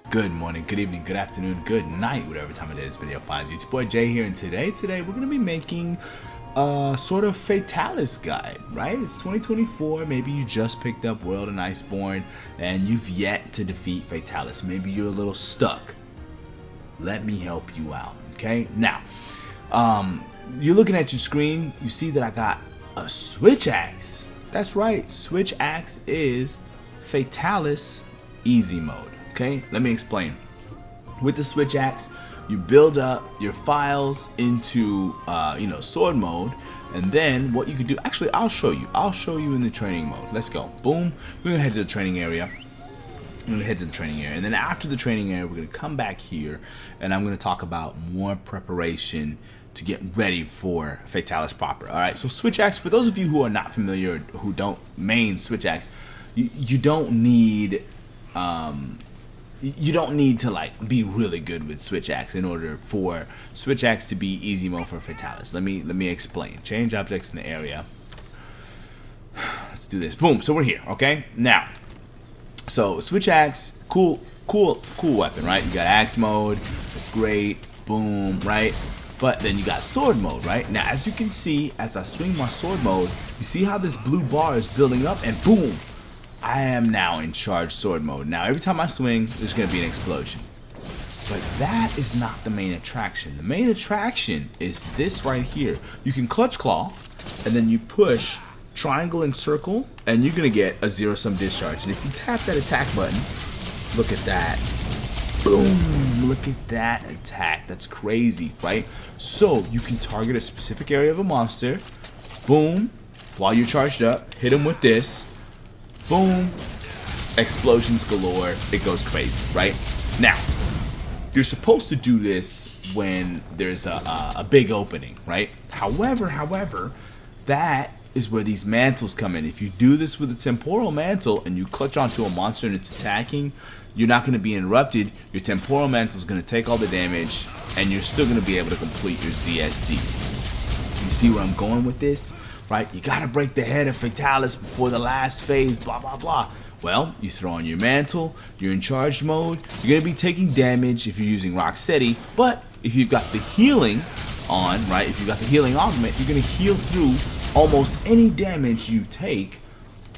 Good morning, good evening, good afternoon, good night, whatever time of day this video finds you. It's your boy Jay here, and today we're going to be making a sort of Fatalis guide, right? It's 2024, maybe you just picked up World and Iceborne, and you've yet to defeat Fatalis. Maybe you're a little stuck. Let me help you out, okay? Now, you're looking at your screen, you see that I got a Switch Axe. That's right, Switch Axe is Fatalis Easy Mode. Okay, let me explain. With the Switch Axe, you build up your files into sword mode, and then what you can do, actually I'll show you in the training mode. Let's go. Boom. We're gonna head to the training area. And then after the training area, we're gonna come back here, and I'm gonna talk about more preparation to get ready for Fatalis proper. Alright, so Switch Axe, for those of you who are not familiar, who don't main Switch Axe, you don't need to like be really good with Switch Axe in order for Switch Axe to be easy mode for Fatalis. Let me explain. Change objects in the area. Let's do this. Boom. So we're here. Okay. Now, so Switch Axe, cool weapon, right? You got axe mode. It's great. Boom. Right. But then you got sword mode, right? Now, as you can see, as I swing my sword mode, you see how this blue bar is building up, and boom. I am now in charge sword mode. Now every time I swing, there's going to be an explosion. But that is not the main attraction. The main attraction is this right here. You can clutch claw, and then you push triangle and circle, and you're going to get a zero-sum discharge. And if you tap that attack button, look at that. Boom! Look at that attack. That's crazy, right? So you can target a specific area of a monster. Boom! While you're charged up, hit him with this. Boom, explosions galore, it goes crazy, right? Now, you're supposed to do this when there's a big opening, right? However, that is where these mantles come in. If you do this with a temporal mantle and you clutch onto a monster and it's attacking, you're not going to be interrupted. Your temporal mantle is going to take all the damage, and you're still going to be able to complete your ZSD. You see where I'm going with this? Right, you gotta break the head of Fatalis before the last phase, blah blah blah. Well, you throw on your mantle, you're in charge mode, you're gonna be taking damage if you're using Rocksteady, but if you've got the healing on, right, if you've got the healing augment, you're gonna heal through almost any damage you take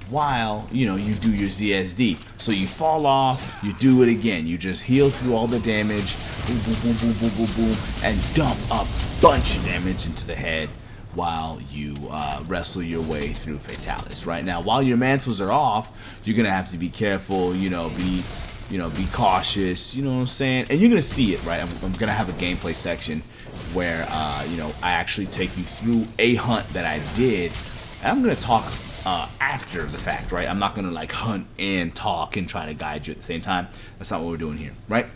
while, you do your ZSD. So you fall off, you do it again, you just heal through all the damage, boom, boom, boom, boom, boom, boom, boom, and dump a bunch of damage into the head while you wrestle your way through Fatalis. Right now, while your mantles are off, you're gonna have to be careful. Be cautious. You know what I'm saying? And you're gonna see it, right? I'm gonna have a gameplay section where I actually take you through a hunt that I did. And I'm gonna talk after the fact, right? I'm not gonna like hunt and talk and try to guide you at the same time. That's not what we're doing here, right?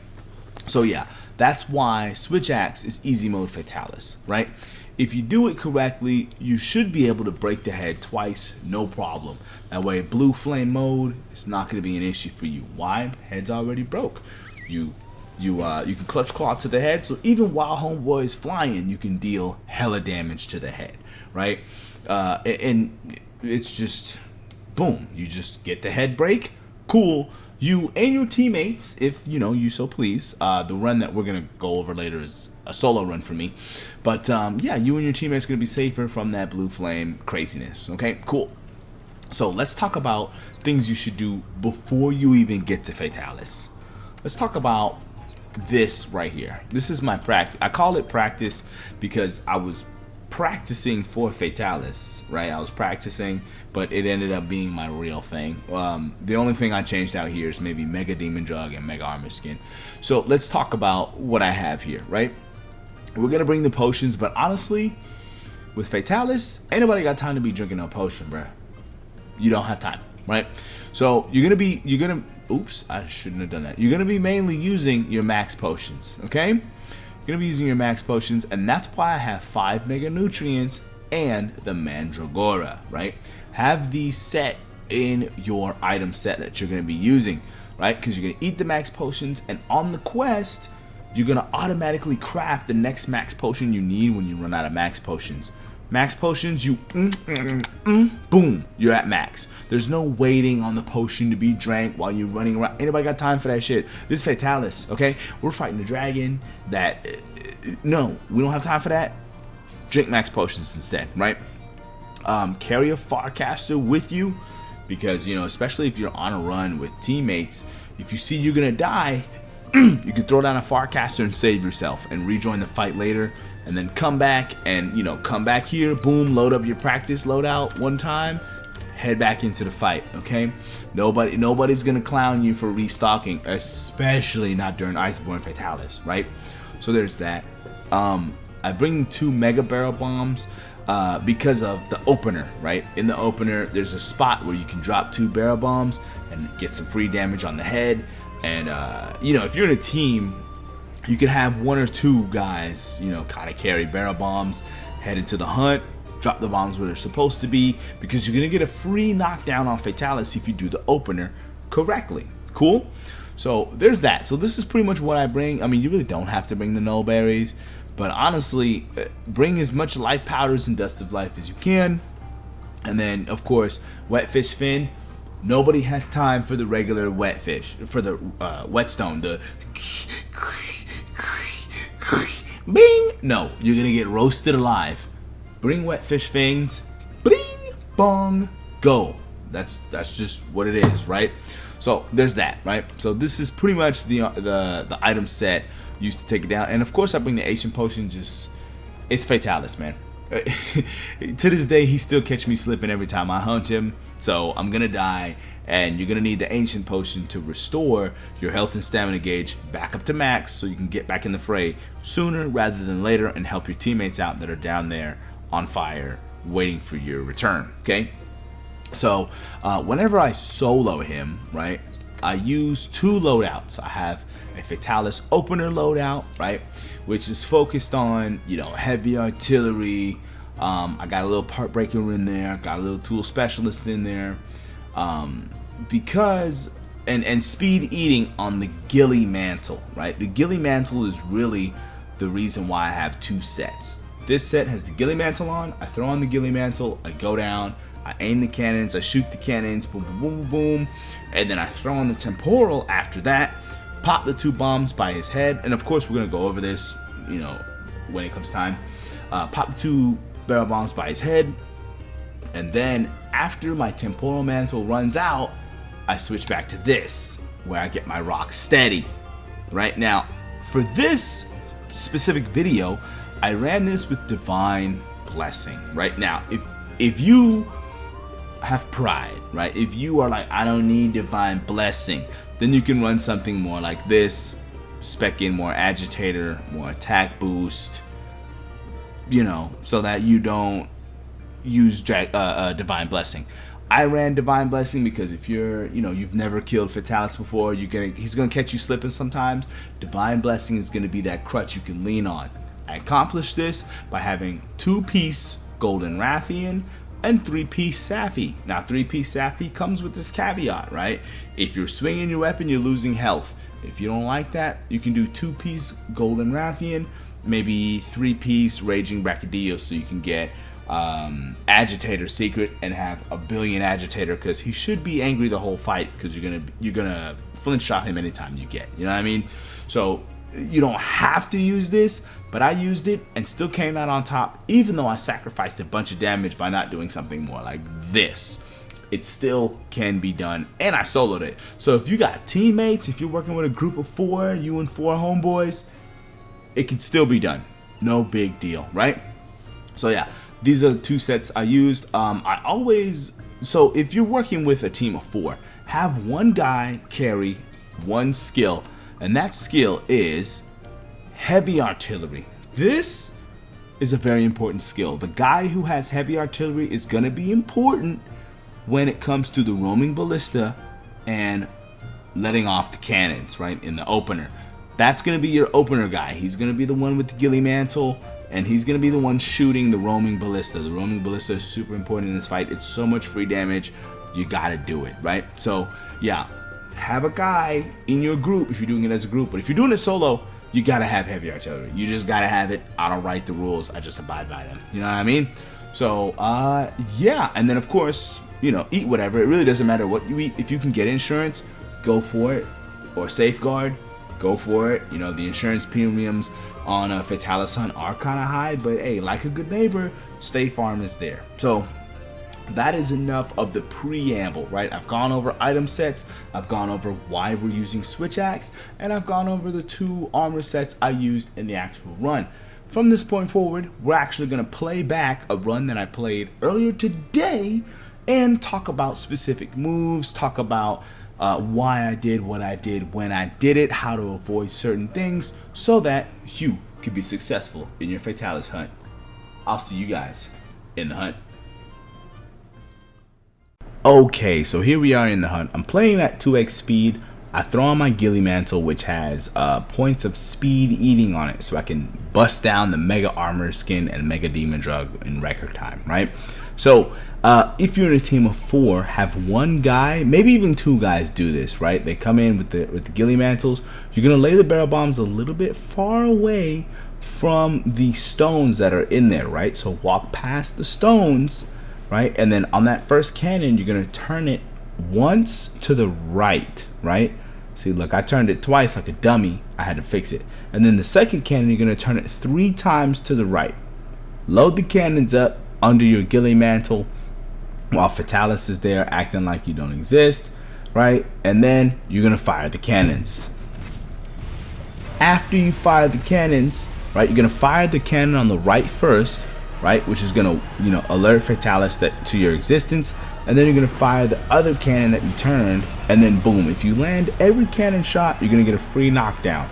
So yeah, that's why Switch Axe is easy mode Fatalis, right? If you do it correctly, you should be able to break the head twice, no problem. That way, blue flame mode is not going to be an issue for you. Why? Head's already broke. You can clutch claw to the head, so even while homeboy is flying, you can deal hella damage to the head, right? And it's just boom. You just get the head break. Cool. You and your teammates, if you so please. The run that we're gonna go over later is a solo run for me, but yeah, you and your teammates are gonna be safer from that blue flame craziness. Okay, cool. So let's talk about things you should do before you even get to Fatalis. Let's talk about this right here. This is my practice. I call it practice because I was practicing for Fatalis, right? I was practicing, but it ended up being my real thing. The only thing I changed out here is maybe Mega Demon Drug and Mega Armor Skin. So let's talk about what I have here, right? We're gonna bring the potions, but honestly, with Fatalis, ain't nobody got time to be drinking no potion, bruh. You don't have time, right? So you're gonna, oops, I shouldn't have done that. You're gonna be mainly using your max potions, okay? You're gonna be using your max potions, and that's why I have 5 mega nutrients and the Mandragora, right? Have these set in your item set that you're gonna be using, right? Because you're gonna eat the max potions, and on the quest, you're gonna automatically craft the next max potion you need when you run out of max potions. Max potions, you boom, you're at max. There's no waiting on the potion to be drank while you're running around. Anybody got time for that shit? This is Fatalis, okay? We're fighting a dragon that, no, we don't have time for that. Drink max potions instead, right? Carry a Farcaster with you because, you know, especially if you're on a run with teammates, if you see you're gonna die, you can throw down a Farcaster and save yourself and rejoin the fight later, and then come back and, you know, come back here, boom, load up your practice loadout one time, head back into the fight, okay? Nobody's gonna clown you for restocking, especially not during Iceborne Fatalis, right? So there's that. I bring 2 Mega Barrel Bombs because of the opener, right? In the opener, there's a spot where you can drop 2 Barrel Bombs and get some free damage on the head. And, you know, if you're in a team, you can have 1 or 2 guys, you know, kind of carry barrel bombs, head into the hunt, drop the bombs where they're supposed to be, because you're going to get a free knockdown on Fatalis if you do the opener correctly. Cool? So there's that. So this is pretty much what I bring. I mean, you really don't have to bring the null berries, but honestly, bring as much life powders and dust of life as you can. And then, of course, wet fish fin. Nobody has time for the regular wet fish, for the whetstone, the bing. No, you're gonna get roasted alive. Bring wet fish fangs, bing, bong, go. That's just what it is, right? So there's that, right? So this is pretty much the item set used to take it down. And of course I bring the ancient potion. Just, it's Fatalis, man. To this day, he still catch me slipping every time I hunt him. So I'm gonna die, and you're gonna need the ancient potion to restore your health and stamina gauge back up to max, so you can get back in the fray sooner rather than later and help your teammates out that are down there on fire waiting for your return. Okay, so whenever I solo him, right, I use 2 loadouts. I have a Fatalis opener loadout, right, which is focused on, you know, heavy artillery. I got a little part breaker in there, got a little tool specialist in there, because and speed eating on the ghillie mantle, right? The ghillie mantle is really the reason why I have 2 sets. This set has the ghillie mantle on. I throw on the ghillie mantle, I go down, I aim the cannons, I shoot the cannons, boom, boom, boom, boom, and then I throw on the temporal after that, pop the 2 bombs by his head, and of course we're gonna go over this, you know, when it comes time. Pop the 2 barrel bombs by his head, and then after my temporal mantle runs out, I switch back to this, where I get my rock steady. Right now, for this specific video, I ran this with divine blessing. Right now, if you have pride, right, if you are like, I don't need divine blessing, then you can run something more like this, spec in more agitator, more attack boost, you know, so that you don't use divine blessing. I ran divine blessing because if you're, you know, you've never killed Fatalis before, he's gonna catch you slipping sometimes. Divine blessing is gonna be that crutch you can lean on. I accomplished this by having 2-piece golden Rathian and 3-piece Safi. Now 3-piece Safi comes with this caveat, right? If you're swinging your weapon, you're losing health. If you don't like that, you can do 2-piece golden Rathian, maybe 3-piece raging Bracadillo, so you can get agitator secret and have a billion agitator, because he should be angry the whole fight, because you're gonna flinch shot him anytime you get, you know what I mean? So you don't have to use this, but I used it and still came out on top, even though I sacrificed a bunch of damage by not doing something more like this. It still can be done, and I soloed it. So if you got teammates, if you're working with a group of 4, you and 4 homeboys, it can still be done. No big deal, right? So yeah, these are the 2 sets I used. So if you're working with a team of 4, have 1 guy carry 1 skill, and that skill is heavy artillery. This is a very important skill. The guy who has heavy artillery is going to be important when it comes to the roaming ballista and letting off the cannons, right, in the opener. That's going to be your opener guy. He's going to be the one with the ghillie mantle, and he's going to be the one shooting the roaming ballista. The roaming ballista is super important in this fight. It's so much free damage. You got to do it, right? So, yeah, have a guy in your group if you're doing it as a group. But if you're doing it solo, you got to have heavy artillery. You just got to have it. I don't write the rules. I just abide by them. You know what I mean? So yeah, and then of course, you know, eat whatever. It really doesn't matter what you eat. If you can get insurance, go for it, or safeguard, go for it. You know, the insurance premiums on a Fatalis hunt are kind of high, but hey, like a good neighbor, State Farm is there. So that is enough of the preamble, right? I've gone over item sets, I've gone over why we're using switch axe, and I've gone over the 2 armor sets I used in the actual run. From this point forward, we're actually going to play back a run that I played earlier today and talk about specific moves, talk about why I did what I did when I did it, how to avoid certain things so that you can be successful in your Fatalis hunt. I'll see you guys in the hunt. Okay, so here we are in the hunt. I'm playing at 2x speed. I throw on my ghillie mantle, which has points of speed eating on it, so I can bust down the mega armor skin and mega demon drug in record time, right? So if you're in a team of 4, have 1 guy, maybe even 2 guys do this, right? They come in with the ghillie mantles. You're gonna lay the barrel bombs a little bit far away from the stones that are in there, right? So walk past the stones, right? And then on that first cannon, you're gonna turn it once to the right, right? See, look, I turned it twice like a dummy. I had to fix it. And then the second cannon, you're gonna turn it 3 times to the right. Load the cannons up under your ghillie mantle while Fatalis is there acting like you don't exist, right? And then you're gonna fire the cannons. After you fire the cannons, right, you're gonna fire the cannon on the right first, right, which is gonna, you know, alert Fatalis that to your existence, and then you're gonna fire the other cannon that you turned, and then boom, if you land every cannon shot, you're gonna get a free knockdown.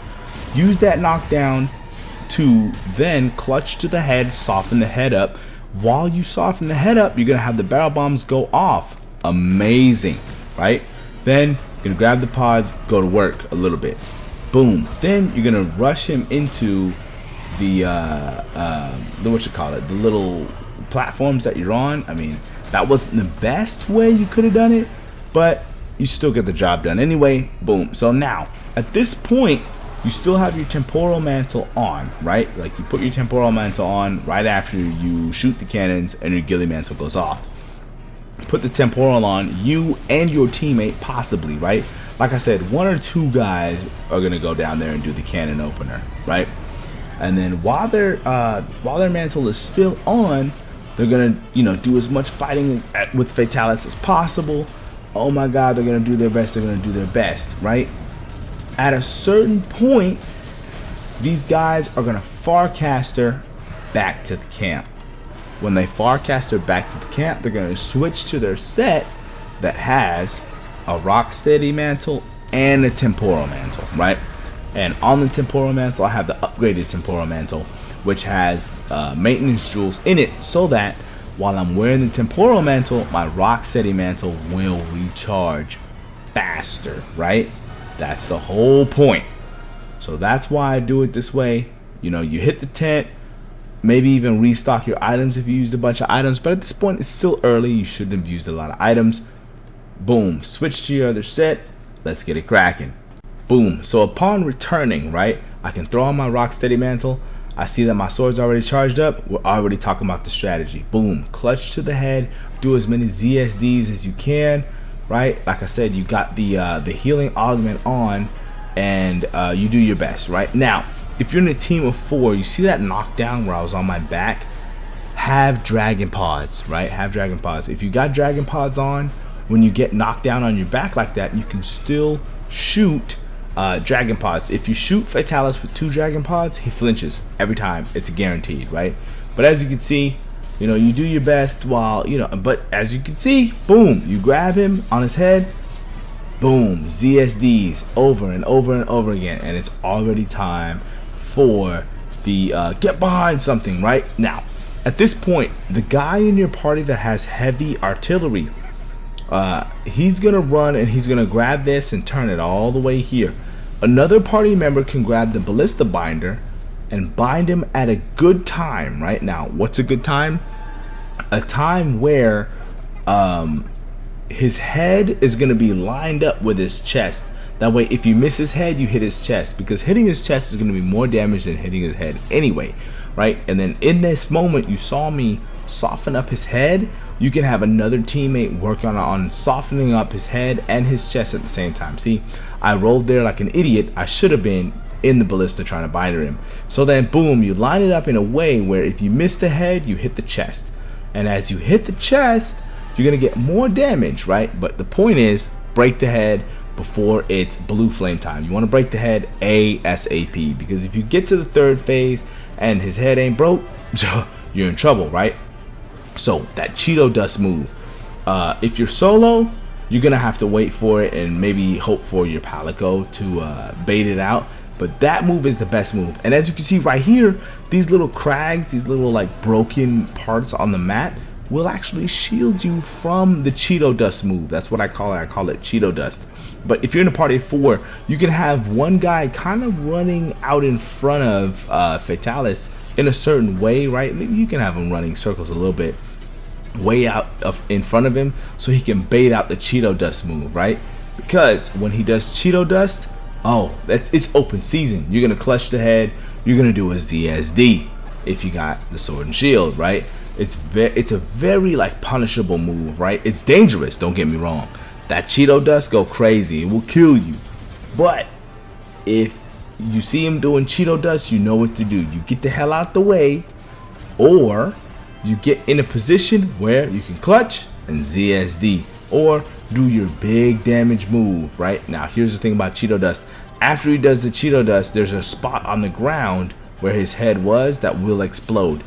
Use that knockdown to then clutch to the head, soften the head up. While you soften the head up, you're gonna have the barrel bombs go off. Amazing, right? Then you're gonna grab the pods, go to work a little bit. Boom. Then you're gonna rush him into the what you call it, the little platforms that you're on. I mean, that wasn't the best way you could have done it, but you still get the job done anyway. Boom. So now at this point, you still have your temporal mantle on, right? Like you put your temporal mantle on right after you shoot the cannons and your ghillie mantle goes off. Put the temporal on, you and your teammate possibly, right? Like I said, 1 or 2 guys are gonna go down there and do the cannon opener, right? And then while their mantle is still on, they're gonna, you know, do as much fighting with Fatalis as possible. Oh my God, they're gonna do their best. They're gonna do their best, right? At a certain point, these guys are gonna farcaster back to the camp. When they farcaster back to the camp, they're gonna switch to their set that has a rocksteady mantle and a temporal mantle, right? And on the temporal mantle, I have the upgraded temporal mantle, which has maintenance jewels in it, so that while I'm wearing the temporal mantle, my rocksteady mantle will recharge faster, right? That's the whole point. So that's why I do it this way. You know, you hit the tent, maybe even restock your items if you used a bunch of items, but at this point it's still early. You shouldn't have used a lot of items. Boom, switch to your other set. Let's get it cracking. Boom. So upon returning, right, I can throw on my rocksteady mantle. I see that my sword's already charged up. We're already talking about the strategy. Boom, clutch to the head, do as many ZSDs as you can, right? Like I said, you got the healing augment on, and you do your best, right? Now, if you're in a team of 4, you see that knockdown where I was on my back? Have dragon pods, right? Have dragon pods. If you got dragon pods on, when you get knocked down on your back like that, you can still shoot dragon pods. If you shoot Fatalis with 2 dragon pods, he flinches every time. It's guaranteed, right? But as you can see, you know, you do your best while, you know, but as you can see, boom, you grab him on his head, boom, ZSDs over and over and over again, and it's already time for the get behind something, right? Now, at this point, the guy in your party that has heavy artillery, he's gonna run and he's gonna grab this and turn it all the way here. Another party member can grab the ballista binder and bind him at a good time. Right now, what's a good time? A time where his head is gonna be lined up with his chest. That way, if you miss his head, you hit his chest, because hitting his chest is gonna be more damage than hitting his head anyway, right? And then in this moment, you saw me soften up his head, you can have another teammate work on softening up his head and his chest at the same time. See, I rolled there like an idiot. I should have been in the ballista trying to binder him. So then boom, you line it up in a way where if you miss the head, you hit the chest. And as you hit the chest, you're gonna get more damage, right? But the point is, break the head before it's blue flame time. You want to break the head ASAP, because if you get to the third phase and his head ain't broke, you're in trouble, right? So that Cheeto dust move, if you're solo, you're gonna have to wait for it and maybe hope for your Palico to bait it out. But that move is the best move. And as you can see right here, these little crags, these little like broken parts on the mat will actually shield you from the Cheeto dust move. That's what I call it. I call it Cheeto dust. But if you're in a party of 4, you can have one guy kind of running out in front of Fatalis in a certain way, right? You can have him running circles a little bit way out in front of him so he can bait out the Cheeto dust move, right? Because when he does Cheeto dust, oh, it's open season. You're gonna clutch the head. You're gonna do a ZSD if you got the sword and shield, right? It's a very like punishable move, right? It's dangerous, don't get me wrong. That Cheeto dust go crazy, it will kill you. But if you see him doing Cheeto dust, you know what to do. You get the hell out the way, or you get in a position where you can clutch and ZSD, or do your big damage move, right? Now here's the thing about Cheeto dust. After he does the Cheeto dust, there's a spot on the ground where his head was that will explode.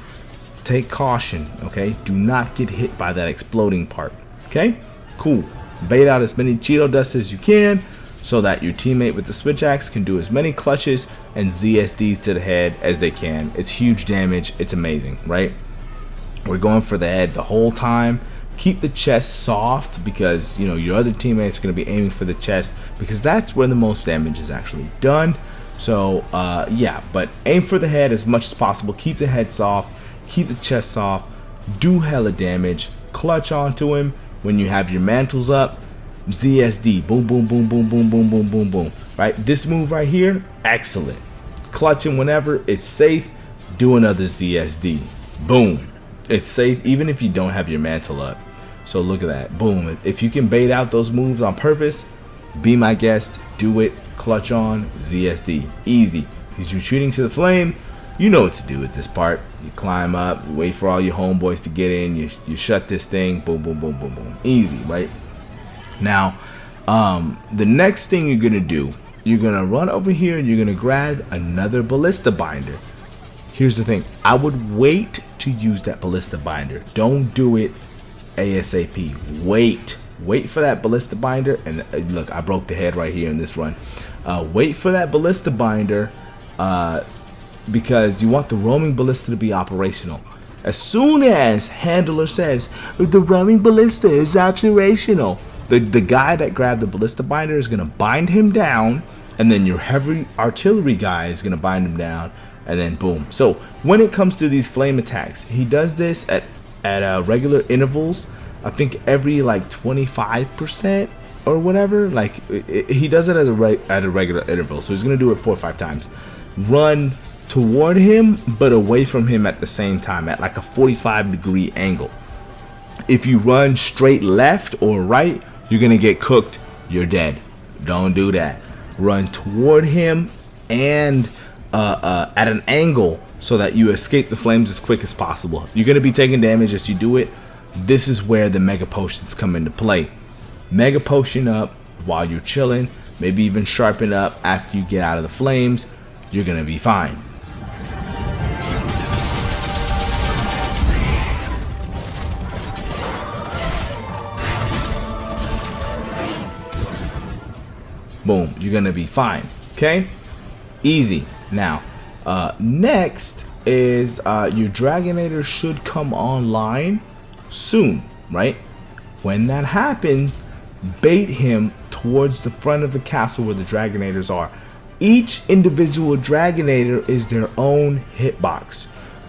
Take caution, okay? Do not get hit by that exploding part, okay? Cool. Bait out as many Cheeto dust as you can so that your teammate with the switch axe can do as many clutches and ZSDs to the head as they can. It's huge damage. It's amazing, right? We're going for the head the whole time. Keep the chest soft, because you know your other teammates are going to be aiming for the chest, because that's where the most damage is actually done. So yeah, but aim for the head as much as possible. Keep the head soft, keep the chest soft, do hella damage, clutch onto him when you have your mantles up. ZSD, boom boom boom boom boom boom boom boom boom, right? This move right here, excellent. Clutch him whenever it's safe. Do another ZSD, boom. It's safe even if you don't have your mantle up. So look at that, boom. If you can bait out those moves on purpose, be my guest, do it. Clutch on, ZSD, easy. Because you're shooting to the flame, you know what to do at this part. You climb up, you wait for all your homeboys to get in, you shut this thing, boom boom boom boom boom, easy, right? Now the next thing you're gonna do, you're gonna run over here and you're gonna grab another ballista binder. Here's the thing, I would wait to use that ballista binder. Don't do it ASAP. Wait for that ballista binder. And look, I broke the head right here in this run. Wait for that ballista binder because you want the roaming ballista to be operational. As soon as handler says the roaming ballista is operational, the guy that grabbed the ballista binder is gonna bind him down, and then your heavy artillery guy is gonna bind him down, and then boom. So when it comes to these flame attacks, he does this at regular intervals. I think every like 25% or whatever. Like he does it at a regular interval. So he's gonna do it 4 or 5 times. Run toward him, but away from him at the same time at like a 45-degree angle. If you run straight left or right, you're gonna get cooked. You're dead. Don't do that. Run toward him and at an angle so that you escape the flames as quick as possible. You're gonna be taking damage as you do it. This is where the mega potions come into play. Mega potion up while you're chilling, maybe even sharpen up after you get out of the flames. You're gonna be fine. Boom, you're gonna be fine. Okay, easy. Now next is your Dragonator should come online soon, right? When that happens, bait him towards the front of the castle where the Dragonators are. Each individual Dragonator is their own hitbox.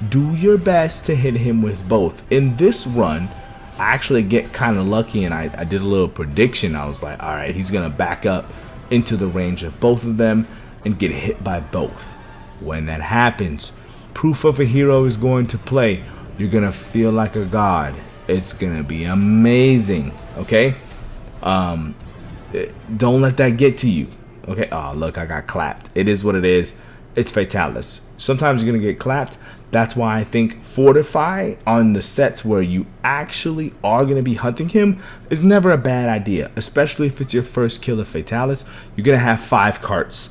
Do your best to hit him with both. In this run, I actually get kind of lucky, and I did a little prediction. I was like, alright, he's gonna back up into the range of both of them and get hit by both. When that happens, proof of a hero is going to play. You're gonna feel like a god. It's gonna be amazing. Okay. Don't let that get to you. Okay. Oh, look, I got clapped. It is what it is. It's Fatalis. Sometimes you're gonna get clapped. That's why I think Fortify on the sets where you actually are gonna be hunting him is never a bad idea, especially if it's your first kill of Fatalis. You're gonna have 5 carts.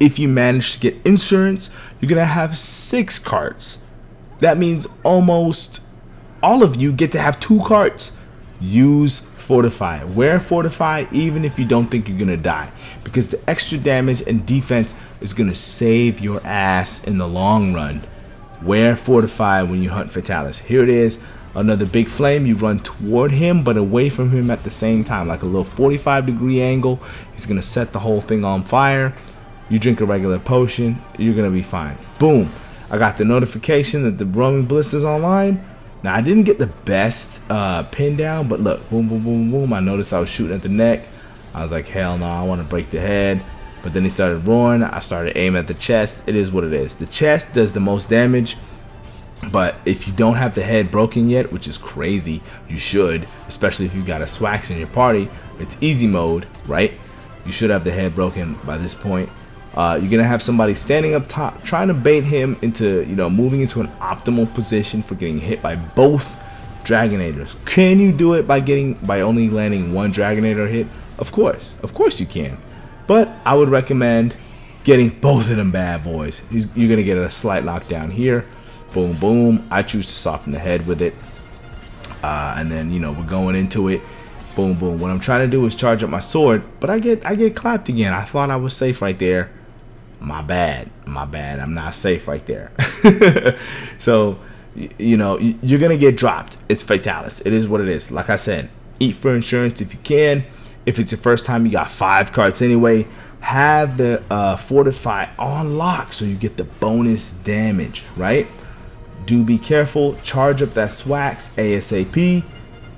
If you manage to get insurance, you're gonna have 6 carts. That means almost all of you get to have 2 carts. Use Fortify. Wear Fortify even if you don't think you're gonna die, because the extra damage and defense is gonna save your ass in the long run. Wear Fortify when you hunt Fatalis. Here it is, another big flame. You run toward him but away from him at the same time, like a little 45-degree angle. He's gonna set the whole thing on fire. You drink a regular potion, you're gonna be fine. Boom. I got the notification that the roaming bliss is online. Now I didn't get the best pin down, but look, boom, boom, boom, boom. I noticed I was shooting at the neck. I was like, hell no, I want to break the head. But then he started roaring. I started aiming at the chest. It is what it is. The chest does the most damage, but if you don't have the head broken yet, which is crazy, you should, especially if you got a Swax in your party. It's easy mode, right? You should have the head broken by this point. You're gonna have somebody standing up top trying to bait him into, moving into an optimal position for getting hit by both Dragonators. Can you do it by only landing one Dragonator hit? Of course you can. But I would recommend getting both of them bad boys. You're gonna get a slight knockdown here. Boom, boom. I choose to soften the head with it, and then we're going into it. Boom, boom. What I'm trying to do is charge up my sword, but I get clapped again. I thought I was safe right there. My bad. I'm not safe right there. So, you're going to get dropped. It's Fatalis. It is what it is. Like I said, eat for insurance if you can. If it's your first time, you got 5 cards anyway. Have the Fortify on lock so you get the bonus damage, right? Do be careful. Charge up that Swax ASAP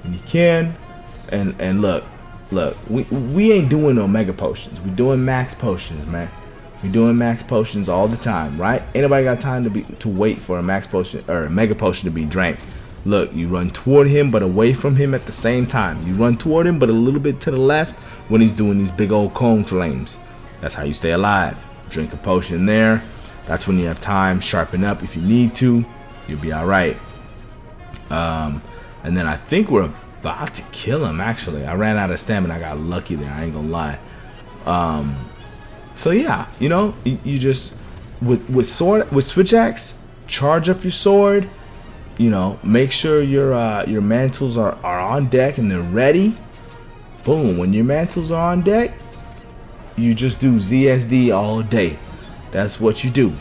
when you can. And look, we ain't doing no mega potions. We're doing max potions, man. We're doing max potions all the time, right? Anybody got time to wait for a max potion or a mega potion to be drank? Look, you run toward him but away from him at the same time. You run toward him but a little bit to the left when he's doing these big old cone flames. That's how you stay alive. Drink a potion there. That's when you have time. Sharpen up if you need to. You'll be all right. And then I think we're about to kill him. Actually, I ran out of stamina. I got lucky there. I ain't gonna lie. So yeah, you just with switch axe, charge up your sword. Make sure your mantles are on deck and they're ready. Boom. When your mantles are on deck, you just do ZSD all day. That's what you do.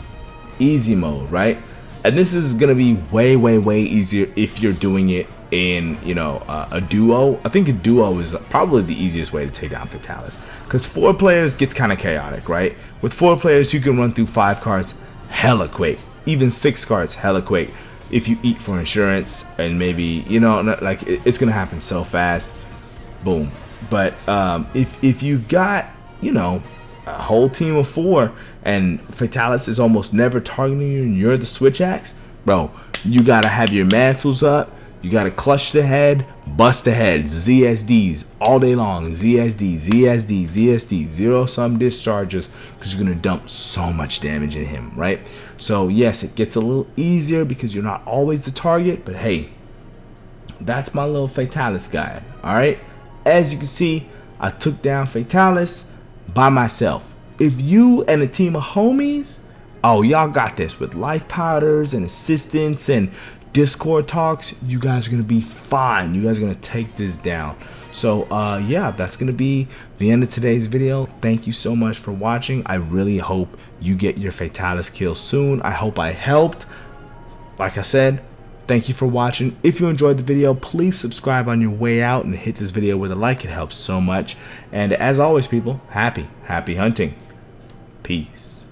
Easy mode, right? And this is gonna be way easier if you're doing it in a duo. I think a duo is probably the easiest way to take down Fatalis, because 4 players gets kind of chaotic, right? With 4 players you can run through 5 cards hella quick, even 6 cards hella quick if you eat for insurance, and maybe it's gonna happen so fast. Boom. But if you've got a whole team of 4 and Fatalis is almost never targeting you and you're the switch axe, bro, you gotta have your mantles up. You gotta clutch the head, bust the heads, ZSDs all day long. ZSD, zero-sum discharges, because you're gonna dump so much damage in him, right? So yes, it gets a little easier because you're not always the target, but hey, that's my little Fatalis guide. Alright? As you can see, I took down Fatalis by myself. If you and a team of homies, oh, y'all got this with life powders and assistance and Discord talks, you guys are gonna be fine. You guys are gonna take this down. So yeah, that's gonna be the end of today's video. Thank you so much for watching. I really hope you get your Fatalis kill soon. I hope I helped. Like I said, thank you for watching. If you enjoyed the video, please subscribe on your way out and hit this video with a like. It helps so much. And as always, people, happy hunting. Peace.